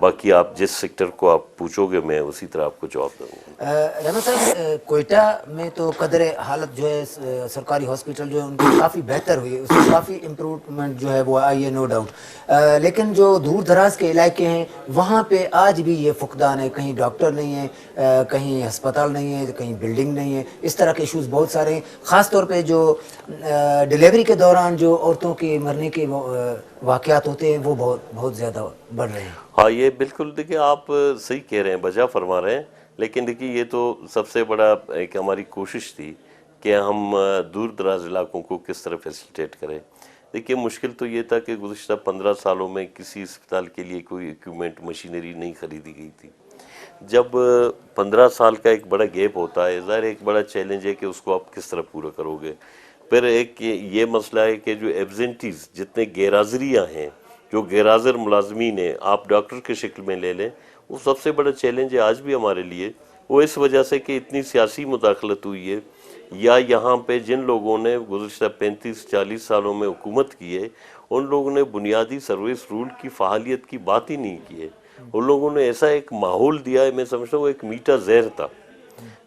باقی آپ جس سیکٹر کو آپ پوچھو گے میں اسی طرح آپ کو جواب دوں گا۔ رحمت صاحب، کوئٹہ میں تو قدر حالت جو ہے سرکاری ہاسپٹل جو ہے ان کی کافی بہتر ہوئی ہے، اس میں کافی امپروومنٹ جو ہے وہ آئی ہے، نو ڈاؤٹ، لیکن جو دور دراز کے علاقے ہیں وہاں پہ آج بھی یہ فقدان ہے، کہیں ڈاکٹر نہیں ہے، کہیں ہسپتال نہیں ہے، کہیں بلڈنگ نہیں ہے، اس طرح کے ایشوز بہت سارے ہیں، خاص طور پہ جو ڈیلیوری کے دوران جو عورتوں کے مرنے کے واقعات ہوتے ہیں وہ بہت زیادہ بڑھ رہے ہیں۔ ہاں یہ بالکل دیکھیں آپ صحیح کہہ رہے ہیں، بجا فرما رہے ہیں، لیکن دیکھیے یہ تو سب سے بڑا ایک ہماری کوشش تھی کہ ہم دور دراز علاقوں کو کس طرح فیسیلیٹیٹ کریں۔ دیکھیے مشکل تو یہ تھا کہ گزشتہ 15 سالوں میں کسی اسپتال کے لیے کوئی ایکوپمنٹ مشینری نہیں خریدی گئی تھی۔ جب 15 سال کا ایک بڑا گیپ ہوتا ہے، ظاہر ایک بڑا چیلنج ہے کہ اس کو آپ کس طرح پورا کرو گے۔ پھر ایک یہ مسئلہ ہے کہ جو ایبزنٹیز، جتنے غیر حاضریاں ہیں، جو غیر حاضر ملازمین ہیں، آپ ڈاکٹر کی شکل میں لے لیں، وہ سب سے بڑا چیلنج ہے آج بھی ہمارے لیے۔ وہ اس وجہ سے کہ اتنی سیاسی مداخلت ہوئی ہے، یا یہاں پہ جن لوگوں نے گزشتہ 35-40 سالوں میں حکومت کی ہے ان لوگوں نے بنیادی سروس رول کی فعالیت کی بات ہی نہیں کی ہے۔ ان لوگوں نے ایسا ایک ماحول دیا ہے، میں سمجھتا ہوں وہ ایک میٹھا زہر تھا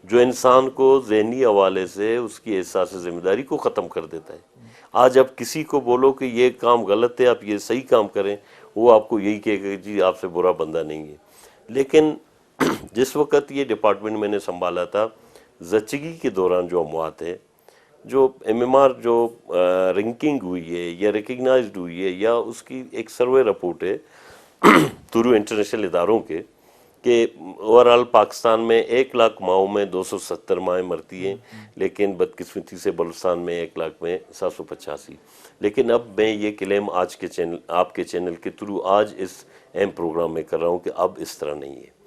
جو انسان کو ذہنی حوالے سے اس کی احساس ذمہ داری کو ختم کر دیتا ہے۔ آج آپ کسی کو بولو کہ یہ کام غلط ہے، آپ یہ صحیح کام کریں، وہ آپ کو یہی کہے گا کہ جی آپ سے برا بندہ نہیں ہے۔ لیکن جس وقت یہ ڈپارٹمنٹ میں نے سنبھالا تھا، زچگی کے دوران جو اموات ہے، جو ایم ایم آر جو رینکنگ ہوئی ہے یا ریکگنائزڈ ہوئی ہے، یا اس کی ایک سروے رپورٹ ہے تھرو انٹرنیشنل اداروں کے، کہ اوورآل پاکستان میں 1 لاکھ ماؤں میں 270 مائیں مرتی ہیں، لیکن بدقسمتی سے بلوچستان میں 1 لاکھ میں 785۔ لیکن اب میں یہ کلیم آج کے چینل، آپ کے چینل کے تھرو آج اس اہم پروگرام میں کر رہا ہوں کہ اب اس طرح نہیں ہے۔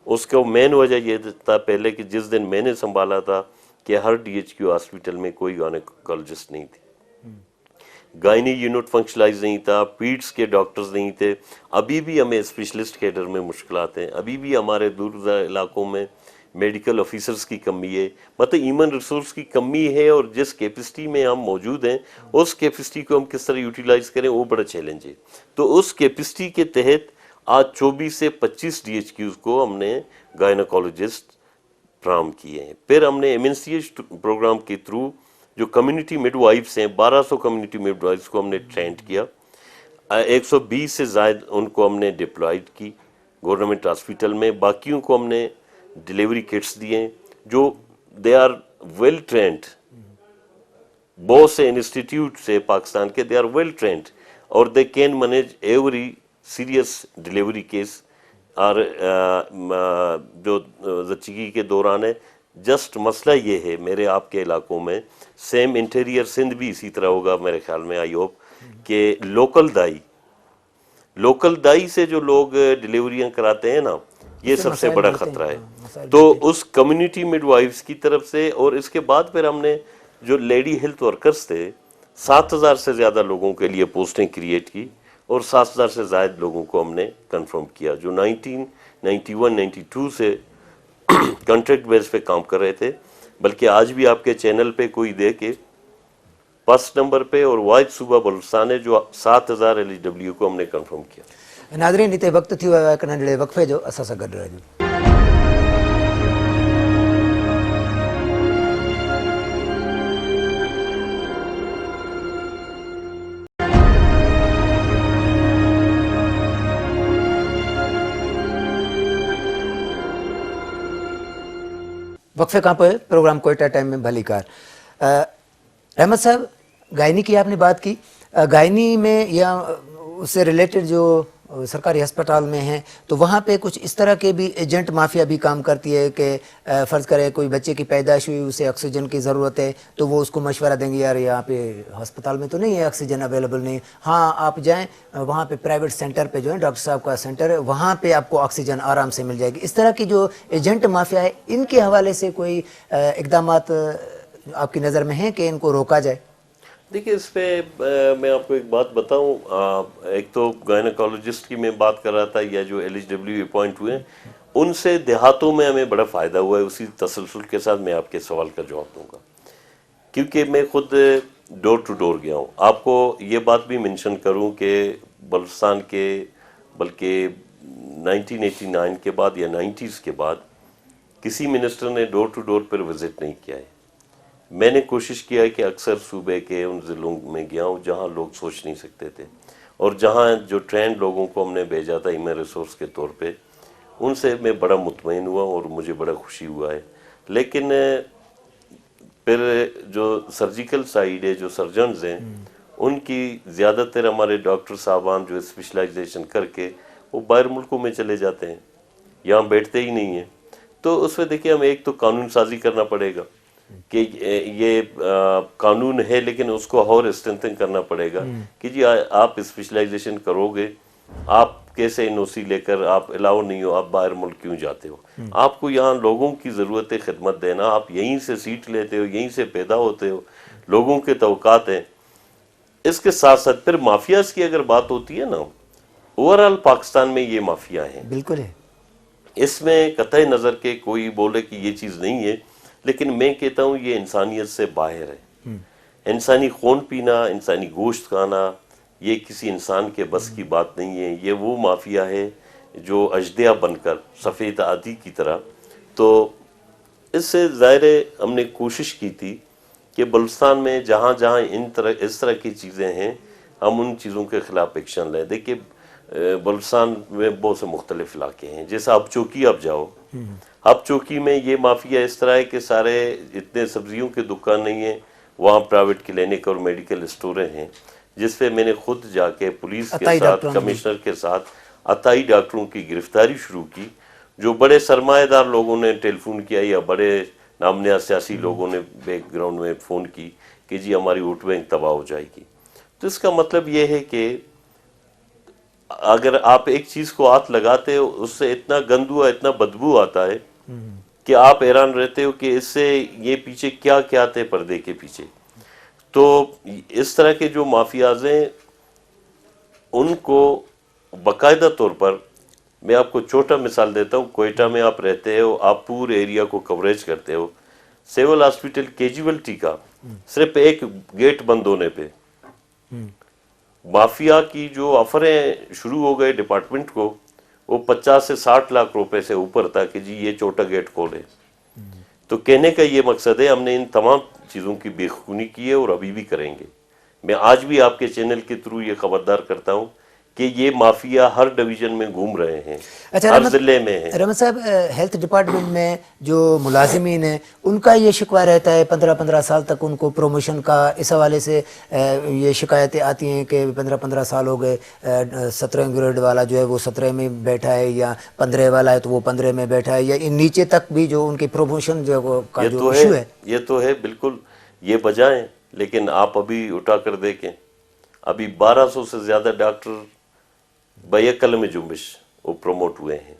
اس کا مین وجہ یہ تھا پہلے کہ جس دن میں نے سنبھالا تھا کہ ہر ڈی ایچ کیو ہاسپٹل میں کوئی گائنیکولوجسٹ نہیں تھی، گائنی یونٹ فنکشنلائز نہیں تھا، پیڈس کے ڈاکٹرز نہیں تھے۔ ابھی بھی ہمیں اسپیشلسٹ کیڈر میں مشکلات ہیں، ابھی بھی ہمارے دور دراز علاقوں میں میڈیکل آفیسرز کی کمی ہے، مطلب ہیومن ریسورس کی کمی ہے، اور جس کیپیسٹی میں ہم موجود ہیں اس کیپیسٹی کو ہم کس طرح یوٹیلائز کریں وہ بڑا چیلنج ہے۔ تو اس کیپیسٹی کے تحت آج 24 سے 25 ڈی ایچ کیوز کو ہم نے گائنیکولوجسٹ فراہم کیے ہیں۔ پھر ہم نے M N C H program کے تھرو جو کمیونٹی مڈ وائفس ہیں، 1200 کمیونٹی مڈ وائفس کو ہم نے ٹرینڈ کیا، 120 سے زائد ان کو ہم نے ڈپلائڈ کی گورنمنٹ ہاسپٹل میں، باقیوں کو ہم نے ڈیلیوری کٹس دیے ہیں جو دے آر ویل ٹرینڈ، بہت سے انسٹیٹیوٹ سے پاکستان کے، دے آر ویل ٹرینڈ اور they can manage every serious delivery case. اور جو زچگی کے دوران ہے، جسٹ مسئلہ یہ ہے میرے آپ کے علاقوں میں، سیم انٹیریئر سندھ بھی اسی طرح ہوگا میرے خیال میں، آئی ہوپ، کہ لوکل دائی سے جو لوگ ڈیلیوریاں کراتے ہیں نا، یہ سب سے بڑا خطرہ ہے۔ تو اس کمیونٹی مڈ وائفس کی طرف سے، اور اس کے بعد پھر ہم نے جو لیڈی ہیلتھ ورکرز تھے، 7,000 سے زیادہ لوگوں کے لیے پوسٹیں کریٹ کی، اور 7,000 سے زائد لوگوں کو ہم نے کنفرم کیا جو 1991-92 سے کنٹریکٹ بیس پہ کام کر رہے تھے۔ بلکہ آج بھی آپ کے چینل پہ کوئی دے کے فرسٹ نمبر پہ اور واحد صوبہ بلوچستان ہے جو 7,000 LHW کو ہم نے کنفرم کیا۔ ناظرین، اتنے وقت تھی ہوا ایک ننڈڑے وقفے جو اساں سا گڈ رہجو۔ وقفے کہاں پہ پروگرام کوئٹہ ٹائم میں بھلی کار۔ احمد صاحب، گائنی کی آپ نے بات کی، گائنی میں یا اس سے ریلیٹڈ جو سرکاری ہسپتال میں ہیں تو وہاں پہ کچھ اس طرح کے بھی ایجنٹ مافیا بھی کام کرتی ہے کہ فرض کرے کوئی بچے کی پیدائش ہوئی، اسے آکسیجن کی ضرورت ہے تو وہ اس کو مشورہ دیں گے یار یہاں پہ ہسپتال میں تو نہیں ہے، آکسیجن اویلیبل نہیں، ہاں آپ جائیں وہاں پہ پرائیویٹ سینٹر پہ جو ہے ڈاکٹر صاحب کا سینٹر ہے، وہاں پہ آپ کو آکسیجن آرام سے مل جائے گی۔ اس طرح کی جو ایجنٹ مافیا ہے ان کے حوالے سے کوئی اقدامات آپ کی نظر میں ہیں کہ ان کو روکا جائے؟ دیکھیں اس پہ میں آپ کو ایک بات بتاؤں، ایک تو گائنیکولوجسٹ کی میں بات کر رہا تھا، یا جو LHW اپوائنٹ ہوئے ان سے دیہاتوں میں ہمیں بڑا فائدہ ہوا ہے۔ اسی تسلسل کے ساتھ میں آپ کے سوال کا جواب دوں گا، کیونکہ میں خود ڈور ٹو ڈور گیا ہوں۔ آپ کو یہ بات بھی منشن کروں کہ بلوچستان کے بلکہ 1989 کے بعد یا 90s کے بعد کسی منسٹر نے ڈور ٹو ڈور پر وزٹ نہیں کیا ہے. میں نے کوشش کیا ہے کہ اکثر صوبے کے ان ضلعوں میں گیا ہوں جہاں لوگ سوچ نہیں سکتے تھے, اور جہاں جو ٹرینڈ لوگوں کو ہم نے بھیجا تھا ہیومن ریسورس کے طور پہ, ان سے میں بڑا مطمئن ہوا اور مجھے بڑا خوشی ہوا ہے. لیکن پھر جو سرجیکل سائیڈ ہے, جو سرجنز ہیں, ان کی زیادہ تر ہمارے ڈاکٹر صاحبان جو اسپیشلائزیشن کر کے وہ باہر ملکوں میں چلے جاتے ہیں, یہاں بیٹھتے ہی نہیں ہیں. تو اس میں دیکھیے ہمیں ایک تو قانون سازی کرنا پڑے گا کہ یہ قانون ہے لیکن اس کو اور اسٹرینتھن کرنا پڑے گا کہ جی آپ اسپیشلائزیشن کرو گے, آپ کیسے این او سی لے کر آپ الاؤ نہیں ہو, آپ باہر ملک کیوں جاتے ہو؟ آپ کو یہاں لوگوں کی ضرورت ہے خدمت دینا, آپ یہیں سے سیٹ لیتے ہو, یہیں سے پیدا ہوتے ہو, لوگوں کے توقعات ہیں. اس کے ساتھ ساتھ پھر مافیاز کی اگر بات ہوتی ہے نا, اوورآل پاکستان میں یہ مافیا ہیں, بالکل ہے. اس میں قطع نظر کے کوئی بولے کہ یہ چیز نہیں ہے, لیکن میں کہتا ہوں یہ انسانیت سے باہر ہے. انسانی خون پینا, انسانی گوشت کھانا, یہ کسی انسان کے بس کی بات نہیں ہے. یہ وہ مافیا ہے جو اژدہا بن کر سفید ہاتھی کی طرح. تو اس سے ظاہر ہے ہم نے کوشش کی تھی کہ بلوچستان میں جہاں جہاں اس طرح کی چیزیں ہیں ہم ان چیزوں کے خلاف ایکشن لیں. دیکھیے بلوچستان میں بہت سے مختلف علاقے ہیں, جیسا اب چوکی آپ جاؤ, اب چوکی میں یہ مافیا اس طرح ہے کہ سارے اتنے سبزیوں کے دکان نہیں ہیں, وہاں پرائیویٹ کلینک اور میڈیکل اسٹوریں ہیں, جس پہ میں نے خود جا کے پولیس کے ساتھ, کمشنر کے ساتھ عطائی ڈاکٹروں کی گرفتاری شروع کی, جو بڑے سرمایہ دار لوگوں نے ٹیلی فون کیا یا بڑے نامنیا سیاسی لوگوں نے بیک گراؤنڈ میں فون کی کہ جی ہماری ووٹ بینک تباہ ہو جائے گی. تو اس کا مطلب یہ ہے کہ اگر آپ ایک چیز کو ہاتھ لگاتے ہو اس سے اتنا گندو, اتنا بدبو آتا ہے کہ آپ حیران رہتے ہو کہ اس سے یہ پیچھے کیا کیا تھے پردے کے پیچھے. تو اس طرح کے جو مافیاز ہیں ان کو باقاعدہ طور پر, میں آپ کو چھوٹا مثال دیتا ہوں, کوئٹہ میں آپ رہتے ہو, آپ پورے ایریا کو کوریج کرتے ہو, سول ہاسپٹل کیجویلٹی کا صرف ایک گیٹ بند ہونے پہ مافیا کی جو آفریں شروع ہو گئے ڈپارٹمنٹ کو, وہ 50 سے 60 لاکھ روپے سے اوپر تھا کہ جی یہ چھوٹا گیٹ کھولے. تو کہنے کا یہ مقصد ہے ہم نے ان تمام چیزوں کی بے خونی کی ہے اور ابھی بھی کریں گے. میں آج بھی آپ کے چینل کے تھرو یہ خبردار کرتا ہوں کہ یہ مافیا ہر ڈویژن میں گھوم رہے ہیں, ہر ضلع میں ہیں. رحمت صاحب, ہیلتھ ڈپارٹمنٹ میں جو ملازمین ہیں ان کا یہ شکوہ رہتا ہے 15 سال تک ان کو پروموشن کا, اس حوالے سے یہ شکایتیں آتی ہیں کہ 15 سال ہو گئے, 17 گریڈ والا جو ہے وہ 17 میں بیٹھا ہے, یا 15 والا ہے تو وہ 15 میں بیٹھا ہے, یا نیچے تک بھی جو ان کی پروموشن جو کا جو ایشو ہے. یہ تو ہے بالکل, یہ بجائیں, لیکن آپ ابھی اٹھا کر دیکھیں, ابھی 1200 سے زیادہ ڈاکٹر بیک قلم جنبش وہ پروموٹ ہوئے ہیں.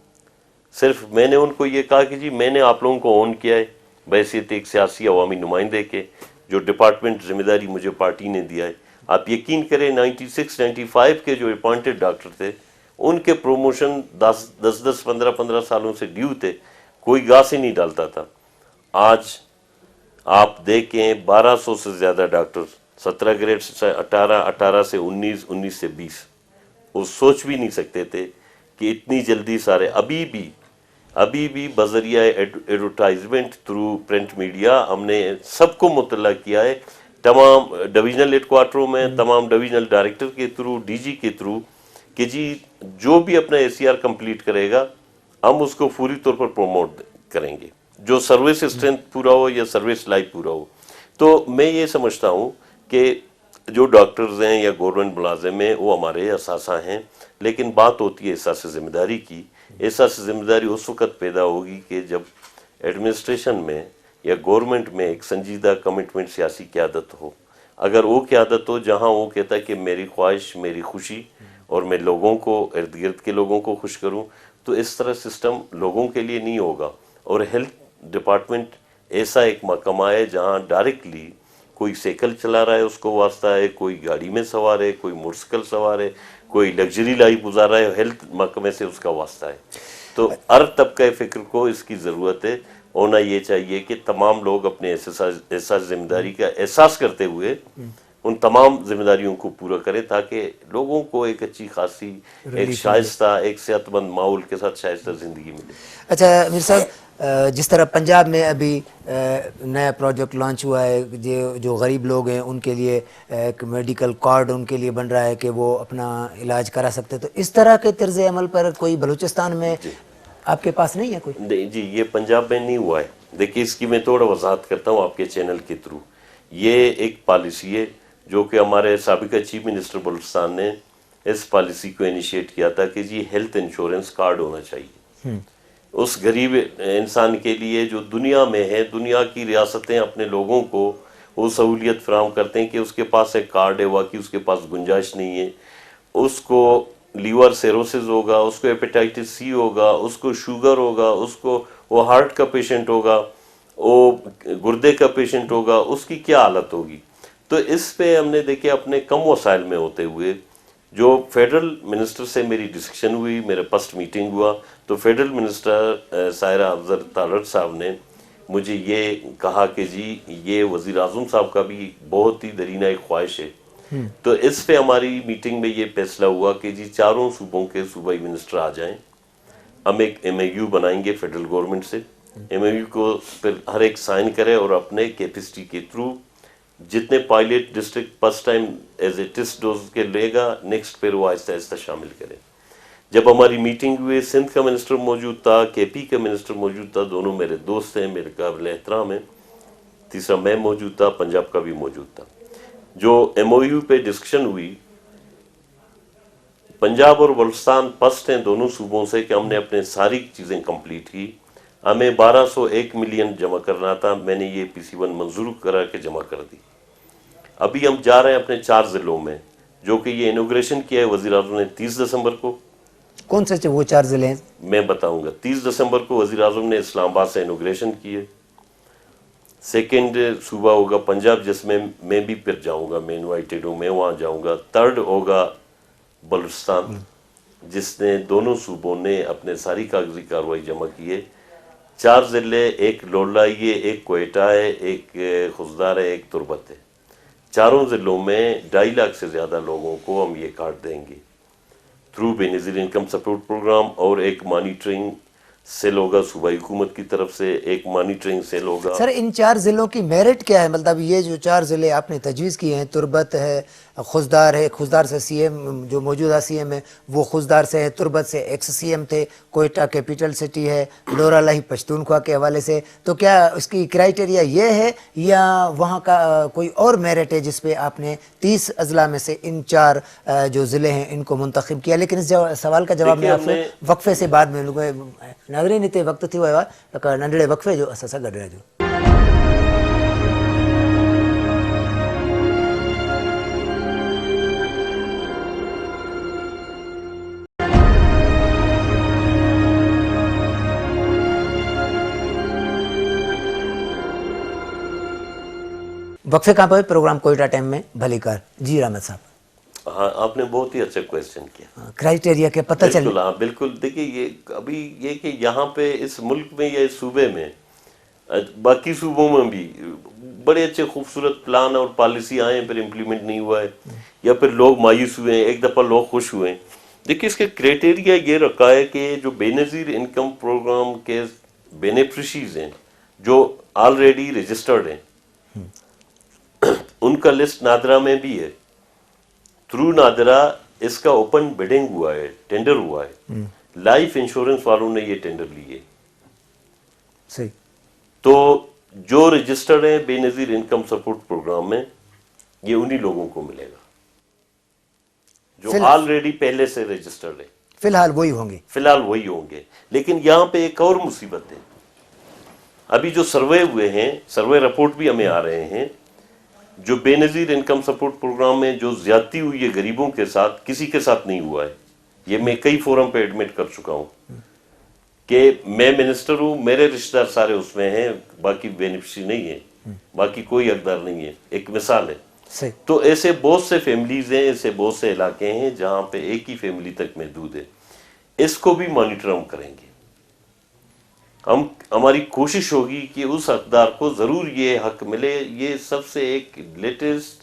صرف میں نے ان کو یہ کہا کہ جی میں نے آپ لوگوں کو اون کیا ہے بحیثیت ایک سیاسی عوامی نمائندے کے, جو ڈپارٹمنٹ ذمہ داری مجھے پارٹی نے دیا ہے. آپ یقین کریں 96-95 کے جو اپوائنٹڈ ڈاکٹر تھے ان کے پروموشن 10-15 سالوں سے ڈیو تھے, کوئی گاہ سے نہیں ڈالتا تھا. آج آپ دیکھیں 1200 سے زیادہ ڈاکٹر, 17 گریڈ سے 18 سے 19, 19 سے 20, وہ سوچ بھی نہیں سکتے تھے کہ اتنی جلدی سارے. ابھی بھی بذریعہ ایڈورٹائزمنٹ تھرو پرنٹ میڈیا ہم نے سب کو مطلع کیا ہے, تمام ڈویژنل ہیڈ کوارٹروں میں, تمام ڈویژنل ڈائریکٹر کے تھرو, ڈی جی کے تھرو, کہ جی جو بھی اپنا ACR کمپلیٹ کرے گا ہم اس کو فوری طور پر پروموٹ کریں گے, جو سروس اسٹرینتھ پورا ہو یا سروس لائف پورا ہو. تو میں یہ سمجھتا ہوں کہ جو ڈاکٹرز ہیں یا گورنمنٹ ملازم ہیں وہ ہمارے اثاثہ ہیں, لیکن بات ہوتی ہے احساس ذمہ داری کی. احساس ذمہ داری اس وقت پیدا ہوگی کہ جب ایڈمنسٹریشن میں یا گورنمنٹ میں ایک سنجیدہ کمٹمنٹ سیاسی قیادت ہو. اگر وہ قیادت ہو جہاں وہ کہتا ہے کہ میری خواہش, میری خوشی, اور میں لوگوں کو, ارد گرد کے لوگوں کو خوش کروں, تو اس طرح سسٹم لوگوں کے لیے نہیں ہوگا. اور ہیلتھ ڈپارٹمنٹ ایسا ایک محکمہ ہے جہاں ڈائریکٹلی کوئی سائیکل چلا رہا ہے اس کو واسطہ ہے, کوئی گاڑی میں سوار ہے, کوئی موٹرسائیکل سوار ہے, کوئی لگژری لائف گزار رہا ہے, ہیلتھ محکمے سے اس کا واسطہ ہے. تو ہر طبقہ فکر کو اس کی ضرورت ہے. ہونا یہ چاہیے کہ تمام لوگ اپنے احساس ذمہ داری کا احساس کرتے ہوئے ان تمام ذمہ داریوں کو پورا کرے تاکہ لوگوں کو ایک اچھی خاصی ایک شائستہ ایک صحت مند ماحول کے ساتھ شائستہ زندگی ملے. اچھا میر صاحب، جس طرح پنجاب میں ابھی نیا پروجیکٹ لانچ ہوا ہے، جو غریب لوگ ہیں ان کے لیے ایک میڈیکل کارڈ ان کے لیے بن رہا ہے کہ وہ اپنا علاج کرا سکتے، تو اس طرح کے طرز عمل پر کوئی بلوچستان میں آپ کے پاس نہیں ہے کوئی؟ نہیں جی، یہ پنجاب میں نہیں ہوا ہے. دیکھیے اس کی میں تھوڑا وضاحت کرتا ہوں آپ کے چینل کے تھرو. یہ ایک پالیسی ہے جو کہ ہمارے سابقہ چیف منسٹر بلوچستان نے اس پالیسی کو انیشیٹ کیا تھا کہ جی ہیلتھ انشورنس کارڈ ہونا چاہیے اس غریب انسان کے لیے جو دنیا میں ہے. دنیا کی ریاستیں اپنے لوگوں کو وہ سہولیت فراہم کرتے ہیں کہ اس کے پاس ایک کارڈ ہے، واقعی اس کے پاس گنجائش نہیں ہے، اس کو لیور سیروسز ہوگا، اس کو ہیپیٹائٹس سی ہوگا، اس کو شوگر ہوگا، اس کو وہ ہارٹ کا پیشنٹ ہوگا، وہ گردے کا پیشنٹ ہوگا، اس کی کیا حالت ہوگی. تو اس پہ ہم نے دیکھے اپنے کم وسائل میں ہوتے ہوئے جو فیڈرل منسٹر سے میری ڈسکشن ہوئی، میرے فسٹ میٹنگ ہوا، تو فیڈرل منسٹر سائرہ افضل تارڑ صاحب نے مجھے یہ کہا کہ جی یہ وزیر اعظم صاحب کا بھی بہت ہی درینہ ایک خواہش ہے. تو اس پہ ہماری میٹنگ میں یہ فیصلہ ہوا کہ جی چاروں صوبوں کے صوبائی منسٹر آ جائیں، ہم ایک ایم اے یو بنائیں گے فیڈرل گورنمنٹ سے. ایم اے یو کو پھر ہر ایک سائن کرے اور اپنے کیپیسٹی کے تھرو جتنے pilot district first time as a test dose کے لے گا، نیکسٹ پھر وہ آہستہ آہستہ شامل کرے. جب ہماری میٹنگ ہوئے سندھ کا منسٹر موجود تھا، کے پی کا منسٹر موجود تھا، دونوں میرے دوست ہیں، میرے قابل احترام ہیں. تیسرا میں موجود تھا، پنجاب کا بھی موجود تھا. جو ایم او یو پہ ڈسکشن ہوئی، پنجاب اور بلوچستان فرسٹ ہیں دونوں صوبوں سے کہ ہم نے اپنے ساری چیزیں کمپلیٹ کی. ہمیں 1201 ملین جمع کرنا تھا، میں نے یہ پی سی 1 منظور کرا کے جمع کر دی. ابھی ہم جا رہے ہیں اپنے 4 ضلعوں میں، جو کہ یہ انوگریشن کیا ہے وزیر اعظم نے 30 دسمبر کو. کون سے وہ 4 ضلع ہیں؟ میں بتاؤں گا. 30 دسمبر کو وزیر اعظم نے اسلام آباد سے انوگریشن کی ہے. سیکنڈ صوبہ ہوگا پنجاب، جس میں میں بھی پھر جاؤں گا، میں انوائٹیڈ ہوں، میں وہاں جاؤں گا. تھرڈ ہوگا بلوچستان، جس نے دونوں صوبوں نے اپنے ساری کاغذی کارروائی جمع کی ہے. 4 ضلع، ایک لولائی ہے، ایک کوئٹہ ہے، ایک خزدار ہے، ایک تربت ہے. چاروں ضلعوں میں 2.5 لاکھ سے زیادہ لوگوں کو ہم یہ کارڈ دیں گے تھرو بے نظیر انکم سپورٹ پروگرام. اور ایک مانیٹرنگ سیل ہوگا صوبائی حکومت کی طرف سے، ایک مانیٹرنگ سیل ہوگا. سر ان 4 ضلعوں کی میرٹ کیا ہے؟ مطلب یہ جو 4 ضلع آپ نے تجویز کیے ہیں، تربت ہے، خزدار ہے، خزدار سے سی ایم جو موجودہ سی ایم ہے وہ خزدار سے ہے، تربت سے ایکس سی ایم تھے، کوئٹہ کیپٹل سٹی ہے، لورا لاہی پشتونخوا کے حوالے سے. تو کیا اس کی کرائٹیریا یہ ہے یا وہاں کا کوئی اور میرٹ ہے جس پہ آپ نے 30 اضلاع میں سے ان 4 جو ضلع ہیں ان کو منتخب کیا؟ لیکن اس سوال کا جواب میں آپ سے وقفے سے بعد میں ناظرین تے وقت تھی ہوا ننڈڑے وقفے جو اساسا گڈ رہے جو. وقفے کہاں پہ پروگرام کوئٹہ ٹائم میں بھلی کار. جی رحمت صاحب. ہاں آپ نے بہت ہی اچھا کویسچن کیا. کرائٹیریا کے پتہ چل. بالکل ہاں بالکل. دیکھیے یہ ابھی یہ کہ یہاں پہ اس ملک میں یا اس صوبے میں، باقی صوبوں میں بھی بڑے اچھے خوبصورت پلان اور پالیسی آئے ہیں، پھر امپلیمنٹ نہیں ہوا ہے، یا پھر لوگ مایوس ہوئے ہیں. ایک دفعہ لوگ خوش ہوئے ہیں. دیکھیے اس کے کرائٹیریا یہ رکھا ہے کہ جو بے نظیر انکم پروگرام کے بینیفیشریز ہیں جو آلریڈی رجسٹرڈ ہیں، ان کا لسٹ نادرا میں بھی ہے. تھرو نادرا اس کا اوپن بڈنگ ہوا ہے، ٹینڈر ہوا ہے. لائف انشورنس والوں نے یہ ٹینڈر لیے. صحیح. تو جو رجسٹرڈ ہیں بے نظیر انکم سپورٹ پروگرام میں، یہ انہی لوگوں کو ملے گا جو آلریڈی پہلے سے رجسٹرڈ ہے. فی الحال وہی ہوں گے. فی الحال وہی ہوں گے. لیکن یہاں پہ ایک اور مصیبت ہے. ابھی جو سروے ہوئے ہیں، سروے رپورٹ بھی ہمیں آ رہے ہیں، جو بے نظیر انکم سپورٹ پروگرام میں جو زیادتی ہوئی ہے غریبوں کے ساتھ، کسی کے ساتھ نہیں ہوا ہے. یہ میں کئی فورم پہ ایڈمٹ کر چکا ہوں کہ میں منسٹر ہوں، میرے رشتہ دار سارے اس میں ہیں، باقی بینیفیشری نہیں ہیں، باقی کوئی حقدار نہیں ہے. ایک مثال ہے. تو ایسے بہت سے فیملیز ہیں، ایسے بہت سے علاقے ہیں جہاں پہ ایک ہی فیملی تک محدود ہے. اس کو بھی مانیٹر ہم کریں گے. ہماری کوشش ہوگی کہ اس حقدار کو ضرور یہ حق ملے. یہ سب سے ایک لیٹسٹ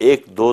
1-2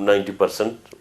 90%,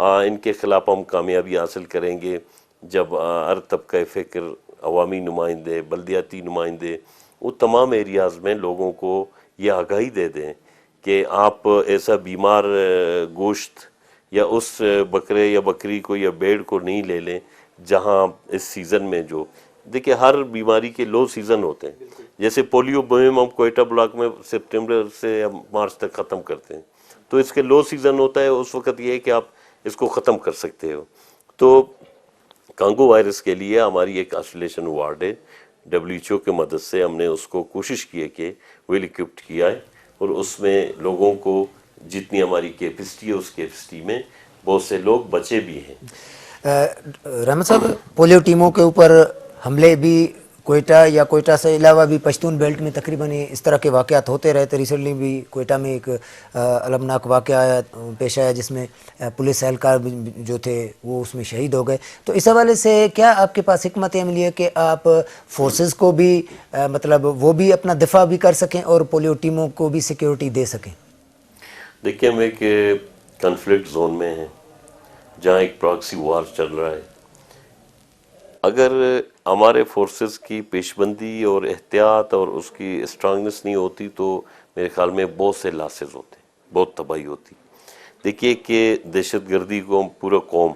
ان کے خلاف ہم کامیابی حاصل کریں گے جب ہر طبقہ فکر، عوامی نمائندے، بلدیاتی نمائندے، وہ تمام ایریاز میں لوگوں کو یہ آگاہی دے دیں کہ آپ ایسا بیمار گوشت یا اس بکرے یا بکری کو یا بھیڑ کو نہیں لے لیں جہاں اس سیزن میں جو دیکھیں ہر بیماری کے لو سیزن ہوتے ہیں. جیسے پولیو مہم ہم کوئٹہ بلاک میں سپٹمبر سے مارچ تک ختم کرتے ہیں، تو اس کے لو سیزن ہوتا ہے، اس وقت یہ ہے کہ آپ اس کو ختم کر سکتے ہو. تو کانگو وائرس کے لیے ہماری ایک آئسولیشن وارڈ ہے، WHO کے مدد سے ہم نے اس کو کوشش کی ہے کہ ویل اکوپڈ کیا ہے، اور اس میں لوگوں کو جتنی ہماری کیپیسٹی ہے اس کیپیسٹی میں بہت سے لوگ بچے بھی ہیں. رحمت صاحب، پولیو ٹیموں کے اوپر حملے بھی کوئٹہ یا کوئٹہ سے علاوہ بھی پشتون بیلٹ میں تقریباً اس طرح کے واقعات ہوتے رہتے. ریسنٹلی بھی کوئٹہ میں ایک المناک واقعہ پیش آیا جس میں پولیس اہلکار جو تھے وہ اس میں شہید ہو گئے. تو اس حوالے سے کیا آپ کے پاس حکمت عملی ہے کہ آپ فورسز کو بھی مطلب وہ بھی اپنا دفاع بھی کر سکیں اور پولیو ٹیموں کو بھی سیکیورٹی دے سکیں؟ دیکھیں ہم ایک کنفلکٹ زون میں ہیں جہاں ایک پراکسی وار چل رہا ہے. اگر ہمارے فورسز کی پیش بندی اور احتیاط اور اس کی اسٹرانگنس نہیں ہوتی تو میرے خیال میں بہت سے لاسز ہوتے، بہت تباہی ہوتی. دیکھیے کہ دہشت گردی کو ہم پورا قوم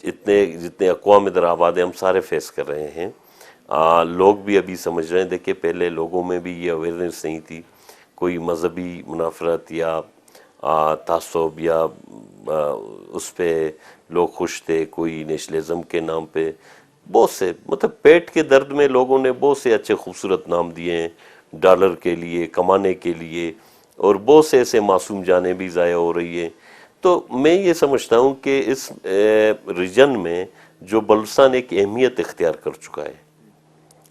جتنے اقوام ادھر آباد ہیں ہم سارے فیس کر رہے ہیں. لوگ بھی ابھی سمجھ رہے ہیں. دیکھیے پہلے لوگوں میں بھی یہ اویئرنیس نہیں تھی، کوئی مذہبی منافرت یا تعصب یا اس پہ لوگ خوش تھے، کوئی نیشنلزم کے نام پہ بہت سے مطلب پیٹ کے درد میں لوگوں نے بہت سے اچھے خوبصورت نام دیے ہیں ڈالر کے لیے، کمانے کے لیے، اور بہت سے ایسے معصوم جانیں بھی ضائع ہو رہی ہیں. تو میں یہ سمجھتا ہوں کہ اس ریجن میں جو بلوچستان ایک اہمیت اختیار کر چکا ہے،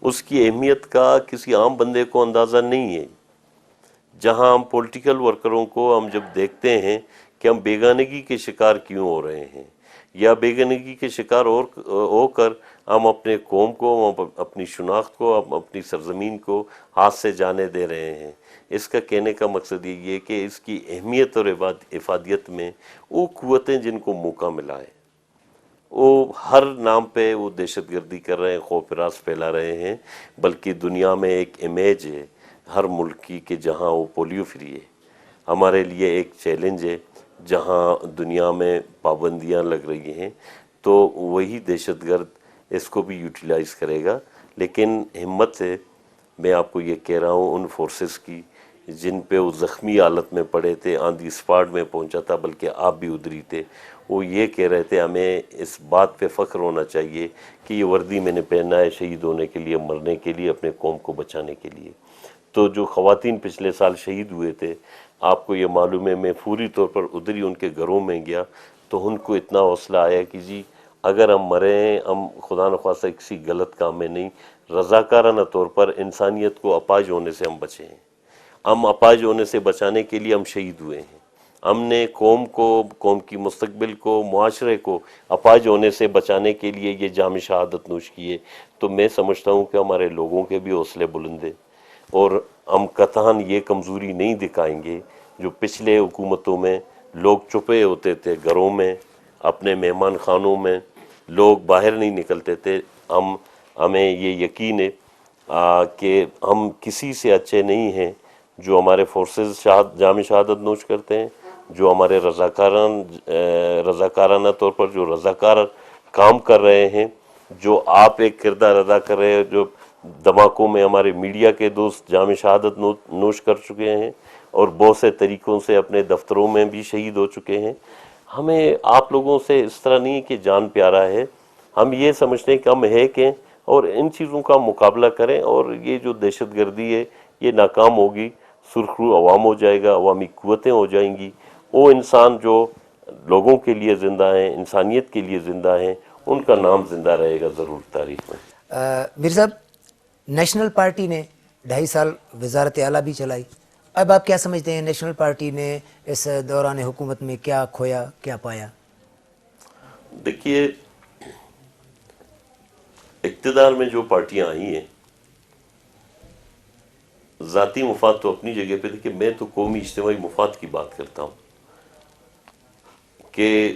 اس کی اہمیت کا کسی عام بندے کو اندازہ نہیں ہے. جہاں ہم پولیٹیکل ورکروں کو ہم جب دیکھتے ہیں کہ ہم بیگانگی کے شکار کیوں ہو رہے ہیں، یا بیگانگی کے شکار ہو کر ہم اپنے قوم کو، ہم اپنی شناخت کو، ہم اپنی سرزمین کو ہاتھ سے جانے دے رہے ہیں. اس کا کہنے کا مقصد یہ ہے کہ اس کی اہمیت اور افادیت میں وہ قوتیں جن کو موقع ملا ہے وہ ہر نام پہ وہ دہشت گردی کر رہے ہیں، خوف ہراس پھیلا رہے ہیں. بلکہ دنیا میں ایک امیج ہے ہر ملک کی کہ جہاں وہ پولیو فری ہے. ہمارے لیے ایک چیلنج ہے جہاں دنیا میں پابندیاں لگ رہی ہیں، تو وہی دہشت گرد اس کو بھی یوٹیلائز کرے گا. لیکن ہمت سے میں آپ کو یہ کہہ رہا ہوں ان فورسز کی جن پہ وہ زخمی حالت میں پڑے تھے، آن دی اسپاٹ میں پہنچا تھا، بلکہ آپ بھی ادھری تھے، وہ یہ کہہ رہے تھے ہمیں اس بات پہ فخر ہونا چاہیے کہ یہ وردی میں نے پہنا ہے شہید ہونے کے لیے، مرنے کے لیے، اپنے قوم کو بچانے کے لیے. تو جو خواتین پچھلے سال شہید ہوئے تھے، آپ کو یہ معلوم ہے، میں فوری طور پر ادھر ہی ان کے گھروں میں گیا تو ان کو اتنا حوصلہ آیا کہ جی اگر ہم مرے ہیں، ہم خدا نخواستہ کسی غلط کام میں نہیں، رضاکارانہ طور پر انسانیت کو اپاہج ہونے سے ہم بچے ہیں. ہم اپاہج ہونے سے بچانے کے لیے ہم شہید ہوئے ہیں. ہم نے قوم کو، قوم کی مستقبل کو، معاشرے کو اپاہج ہونے سے بچانے کے لیے یہ جام شہادت نوش کی ہے. تو میں سمجھتا ہوں کہ ہمارے لوگوں کے بھی حوصلے بلند ہیں، اور ہم قطعاً یہ کمزوری نہیں دکھائیں گے جو پچھلے حکومتوں میں لوگ چھپے ہوتے تھے گھروں میں، اپنے مہمان خانوں میں، لوگ باہر نہیں نکلتے تھے. ہمیں یہ یقین ہے کہ ہم کسی سے اچھے نہیں ہیں جو ہمارے فورسز جام شہادت نوش کرتے ہیں، جو ہمارے رضاکارانہ طور پر جو رضاکار کام کر رہے ہیں، جو آپ ایک کردار ادا کر رہے ہیں، جو دھماکوں میں ہمارے میڈیا کے دوست جام شہادت نوش کر چکے ہیں اور بہت سے طریقوں سے اپنے دفتروں میں بھی شہید ہو چکے ہیں. ہمیں آپ لوگوں سے اس طرح نہیں کہ جان پیارا ہے، ہم یہ سمجھتے ہیں کہ ہم ہے کہ اور ان چیزوں کا مقابلہ کریں، اور یہ جو دہشت گردی ہے یہ ناکام ہوگی. سرخ رو عوام ہو جائے گا، عوامی قوتیں ہو جائیں گی. وہ انسان جو لوگوں کے لیے زندہ ہیں، انسانیت کے لیے زندہ ہیں، ان کا نام زندہ رہے گا ضرور تاریخ میں. میر صاحب، نیشنل پارٹی نے 2.5 سال وزارت اعلیٰ بھی چلائی. اب آپ کیا سمجھتے ہیں نیشنل پارٹی نے اس دوران حکومت میں کیا کھویا، کیا پایا؟ دیکھیے اقتدار میں جو پارٹیاں آئی ہیں، ذاتی مفاد تو اپنی جگہ پہ، دیکھیے میں تو قومی اجتماعی مفاد کی بات کرتا ہوں کہ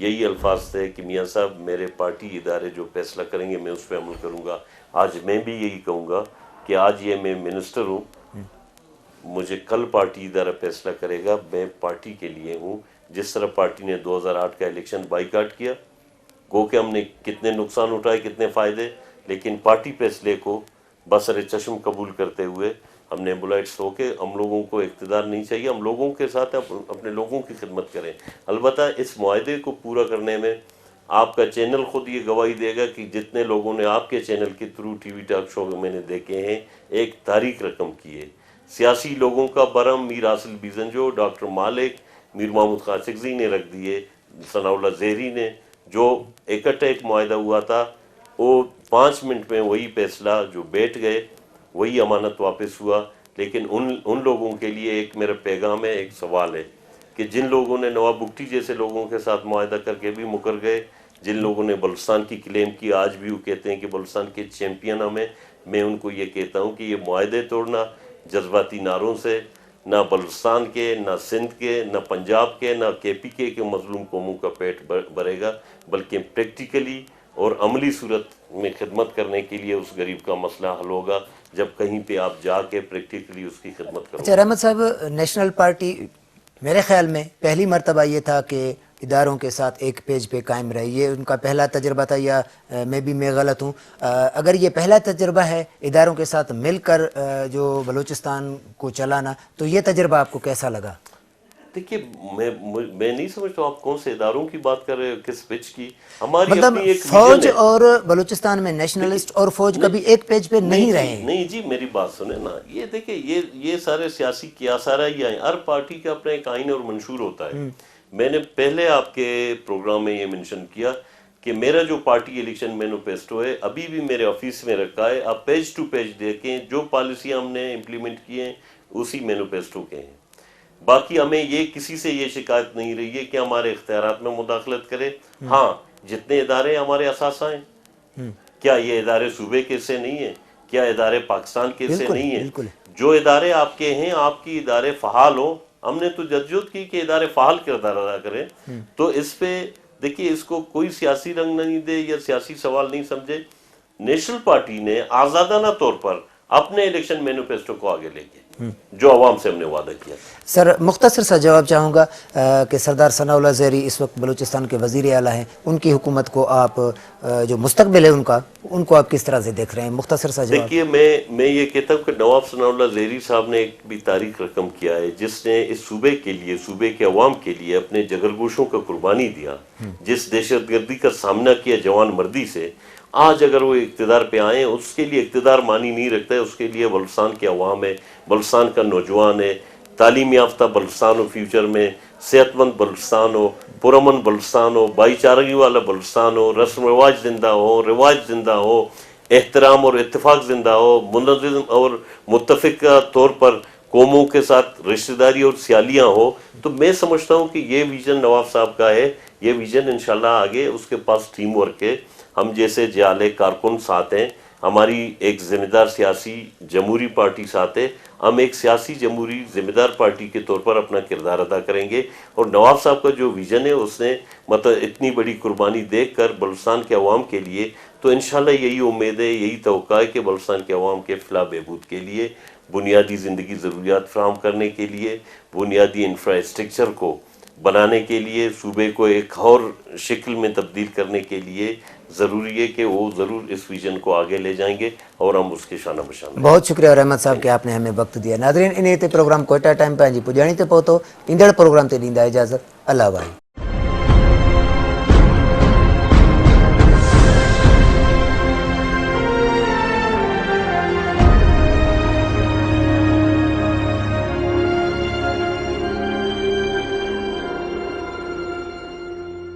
یہی الفاظ تھے کہ میاں صاحب میرے پارٹی ادارے جو فیصلہ کریں گے میں اس پہ عمل کروں گا. آج میں بھی یہی کہوں گا کہ آج یہ میں منسٹر ہوں, مجھے کل پارٹی ادارہ فیصلہ کرے گا, میں پارٹی کے لیے ہوں. جس طرح پارٹی نے 2008 کا الیکشن بائیکاٹ کیا, گو کہ ہم نے کتنے نقصان اٹھائے کتنے فائدے, لیکن پارٹی فیصلے کو بسر چشم قبول کرتے ہوئے ہم نے ایمبولائٹس ہو کے, ہم لوگوں کو اقتدار نہیں چاہیے, ہم لوگوں کے ساتھ اپنے لوگوں کی خدمت کریں. البتہ اس معاہدے کو پورا کرنے میں آپ کا چینل خود یہ گواہی دے گا کہ جتنے لوگوں نے آپ کے چینل کے through T V talk show میں نے دیکھے ہیں, ایک تاریخ رقم کی ہے. سیاسی لوگوں کا برہم میر حاصل بیزنجو, ڈاکٹر مالک, میر محمود خاشقجی نے رکھ دیے, ثناء اللہ زہری نے, جو اکٹھا ایک معاہدہ ہوا تھا وہ 5 منٹ میں وہی فیصلہ جو بیٹھ گئے وہی امانت واپس ہوا. لیکن ان لوگوں کے لیے ایک میرا پیغام ہے, ایک سوال ہے کہ جن لوگوں نے نواب بگٹی جیسے لوگوں کے ساتھ معاہدہ کر کے بھی مکر گئے, جن لوگوں نے بلوچستان کی کلیم کی, آج بھی وہ کہتے ہیں کہ بلوچستان کے چیمپئن ہمیں, میں ان کو یہ کہتا ہوں کہ یہ معاہدے توڑنا جذباتی نعروں سے نہ بلوچستان کے, نہ سندھ کے, نہ پنجاب کے, نہ کے پی کے مظلوم قوموں کا پیٹ بھرے گا, بلکہ پریکٹیکلی اور عملی صورت میں خدمت کرنے کے لیے اس غریب کا مسئلہ حل ہوگا جب کہیں پہ آپ جا کے پریکٹیکلی اس کی خدمت کرو. اچھا رحمت صاحب, نیشنل پارٹی میرے خیال میں پہلی مرتبہ یہ تھا کہ اداروں کے ساتھ ایک پیج پہ قائم رہی, یہ ان کا پہلا تجربہ تھا, یا میں غلط ہوں؟ اگر یہ پہلا تجربہ ہے اداروں کے ساتھ مل کر جو بلوچستان کو چلانا, تو یہ تجربہ آپ کو کیسا لگا؟ دیکھیے میں نہیں سمجھتا آپ کون سے اداروں کی بات کر رہے ہو, کس پچ کی. ہماری مطلب اپنی ایک فوج اور بلوچستان میں نیشنلسٹ اور فوج کبھی ایک پیج پہ نہیں رہے ہیں. نہیں جی, میری بات سنیں نا, یہ دیکھیں یہ سارے سیاسی کیاسارا ہی ہیں, ہر پارٹی کا اپنا ایک آئین اور منشور ہوتا ہے. میں نے پہلے آپ کے پروگرام میں یہ منشن کیا کہ میرا جو پارٹی الیکشن مینیفیسٹو ہے ابھی بھی میرے آفس میں رکھا ہے, آپ پیج ٹو پیج دیکھیں, جو پالیسیاں ہم نے امپلیمنٹ کی ہیں اسی مینیفیسٹو کے ہیں. باقی ہمیں یہ کسی سے یہ شکایت نہیں رہی ہے کہ ہمارے اختیارات میں مداخلت کرے. ہاں, جتنے ادارے ہمارے اثاثہ ہیں, کیا یہ ادارے صوبے کے سے نہیں ہیں؟ کیا ادارے پاکستان کے سے نہیں ہیں؟ جو ادارے آپ کے ہیں, آپ کی ادارے فعال ہوں. ہم نے تو جدوجہد کی کہ ادارے فعال کردار ادا کریں. تو اس پہ دیکھیے, اس کو کوئی سیاسی رنگ نہیں دے یا سیاسی سوال نہیں سمجھے. نیشنل پارٹی نے آزادانہ طور پر اپنے الیکشن مینیفیسٹو کو آگے لے گئے جو عوام سے ہم نے وعدہ کیا. سر مختصر سا جواب چاہوں گا کہ سردار ثناء اللہ زہری اس وقت بلوچستان کے وزیر اعلیٰ ہیں, ان کی حکومت کو آپ جو مستقبل ہے ان کو آپ کس طرح سے دیکھ رہے ہیں؟ مختصر سا جواب. دیکھیے, میں یہ کہتا ہوں کہ نواب ثناء اللہ زہری صاحب نے ایک بھی تاریخ رقم کیا ہے, جس نے اس صوبے کے لیے, صوبے کے عوام کے لیے اپنے جگر گوشوں کا قربانی دیا, جس دہشت گردی کا سامنا کیا جوان مردی سے. آج اگر وہ اقتدار پہ آئیں, اس کے لیے اقتدار معنی نہیں رکھتا ہے, اس کے لیے بلوچستان کے عوام ہے, بلوچستان کا نوجوان ہے, تعلیم یافتہ بلوچستان ہو فیوچر میں, صحت مند بلوچستان ہو, پرامن بلوچستان ہو, بھائی چارگی والا بلوچستان ہو, رسم و رواج زندہ ہو, رواج زندہ ہو, احترام اور اتفاق زندہ ہو, منظم اور متفقہ طور پر قوموں کے ساتھ رشتہ داری اور سیالیاں ہو. تو میں سمجھتا ہوں کہ یہ ویژن نواب صاحب کا ہے. یہ ویژن انشاءاللہ آگے اس کے پاس ٹیم ورک ہے, ہم جیسے جعلے کارکن ساتھ ہیں, ہماری ایک ذمہ دار سیاسی جمہوری پارٹی ساتھ ہے. ہم ایک سیاسی جمہوری ذمہ دار پارٹی کے طور پر اپنا کردار ادا کریں گے. اور نواب صاحب کا جو ویژن ہے, اس نے مطلب اتنی بڑی قربانی دیکھ کر بلوچستان کے عوام کے لیے, تو انشاءاللہ یہی امید ہے, یہی توقع ہے کہ بلوچستان کے عوام کے فلاح بہبود کے لیے, بنیادی زندگی ضروریات فراہم کرنے کے لیے, بنیادی انفراسٹرکچر کو بنانے کے لیے, صوبے کو ایک اور شکل میں تبدیل کرنے کے لیے ضروری ہے کہ وہ ضرور اس ویژن کو آگے لے جائیں گے اور ہم اس کے شانہ بشانہ. بہت شکریہ رحمت صاحب کہ آپ نے ہمیں وقت دیا. ناظرین, ان پروگرام کوئٹہ ٹائم پہ جی پجانی تے پہتو, ایندڑ پروگرام تے ڈیندا اجازت. اللہ بھائی.